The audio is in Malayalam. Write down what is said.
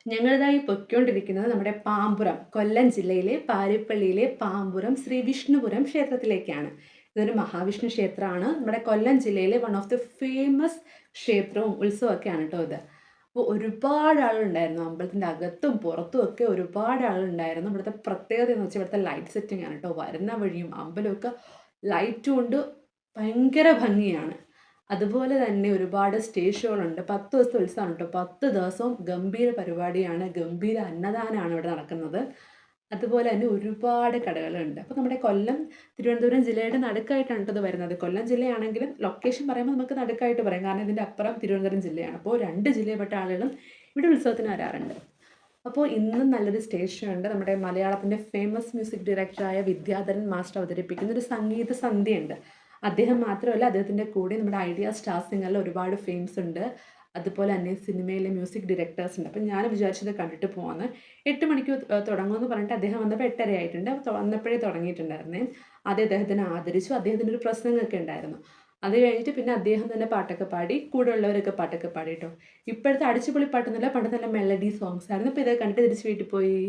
ഞങ്ങളിതായി പൊയ്ക്കൊണ്ടിരിക്കുന്നത് നമ്മുടെ പാമ്പുറം, കൊല്ലം ജില്ലയിലെ പാരിപ്പള്ളിയിലെ പാമ്പുറം ശ്രീ വിഷ്ണുപുരം ക്ഷേത്രത്തിലേക്കാണ്. ഇതൊരു മഹാവിഷ്ണു ക്ഷേത്രമാണ്. നമ്മുടെ കൊല്ലം ജില്ലയിലെ വൺ ഓഫ് ദി ഫേമസ് ക്ഷേത്രവും ഉത്സവമൊക്കെയാണ് കേട്ടോ ഇത്. അപ്പോൾ ഒരുപാട് ആളുണ്ടായിരുന്നു. അമ്പലത്തിൻ്റെ അകത്തും പുറത്തും ഒക്കെ ഒരുപാട് ആളുണ്ടായിരുന്നു. ഇവിടുത്തെ പ്രത്യേകത എന്ന് വെച്ചാൽ ഇവിടുത്തെ ലൈറ്റ് സെറ്റിംഗ് ആണ് കേട്ടോ. വരുന്ന വഴിയും അമ്പലമൊക്കെ ലൈറ്റ് കൊണ്ട് ഭയങ്കര ഭംഗിയാണ്. അതുപോലെ തന്നെ ഒരുപാട് സ്റ്റേജ് ഷോകളുണ്ട്. 10 ദിവസത്തെ ഉത്സവമാണ് കേട്ടോ. 10 ദിവസവും ഗംഭീര പരിപാടിയാണ്. ഗംഭീര അന്നദാനമാണ് ഇവിടെ നടക്കുന്നത്. അതുപോലെ തന്നെ ഒരുപാട് കടകളുണ്ട്. അപ്പോൾ നമ്മുടെ കൊല്ലം, തിരുവനന്തപുരം ജില്ലയുടെ നടുക്കായിട്ടാണ് ട്ടോ ഇത് വരുന്നത്. കൊല്ലം ജില്ലയാണെങ്കിലും ലൊക്കേഷൻ പറയുമ്പോൾ നമുക്ക് നടുക്കായിട്ട് പറയാം. കാരണം ഇതിൻ്റെ അപ്പുറം തിരുവനന്തപുരം ജില്ലയാണ്. അപ്പോൾ 2 ജില്ലയിൽപ്പെട്ട ആളുകളും ഇവിടെ ഉത്സവത്തിന് വരാറുണ്ട്. അപ്പോൾ ഇന്നും നല്ലൊരു സ്റ്റേജ് ഷോ ഉണ്ട്. നമ്മുടെ മലയാളത്തിൻ്റെ ഫേമസ് മ്യൂസിക് ഡയറക്ടറായ വിദ്യാധരൻ മാസ്റ്റർ അവതരിപ്പിക്കുന്ന ഒരു സംഗീത സന്ധ്യയുണ്ട്. അദ്ദേഹം മാത്രമല്ല, അദ്ദേഹത്തിൻ്റെ കൂടെ നമ്മുടെ ഐഡിയ സ്റ്റാർ സിംഗറിൽ ഒരുപാട് ഫെയിംസ് ഉണ്ട്. അതുപോലെ തന്നെ സിനിമയിലെ മ്യൂസിക് ഡയറക്ടേഴ്സ് ഉണ്ട്. അപ്പം ഞാൻ വിചാരിച്ചത് കണ്ടിട്ട് പോകാമെന്ന്. 8 മണിക്ക് തുടങ്ങുമെന്ന് പറഞ്ഞിട്ട് അദ്ദേഹം വന്നപ്പോൾ 8:30 ആയിട്ടുണ്ട്. വന്നപ്പോഴേ തുടങ്ങിയിട്ടുണ്ടായിരുന്നേ. ആദ്യം അദ്ദേഹത്തിനെ ആദരിച്ചു. അദ്ദേഹത്തിൻ്റെ ഒരു പ്രസംഗമൊക്കെ ഉണ്ടായിരുന്നു. അത് കഴിഞ്ഞിട്ട് പിന്നെ അദ്ദേഹം തന്നെ പാട്ടൊക്കെ പാടി. കൂടെയുള്ളവരൊക്കെ പാട്ടൊക്കെ പാടി കേട്ടോ. ഇപ്പോഴത്തെ അടിച്ചുപൊളി പാട്ടൊന്നുമല്ല, പണ്ട് നല്ല മെലഡി സോങ്സ് ആയിരുന്നു. അപ്പോൾ ഇതൊക്കെ കണ്ടിട്ട് തിരിച്ച് വീട്ടിൽ പോയി.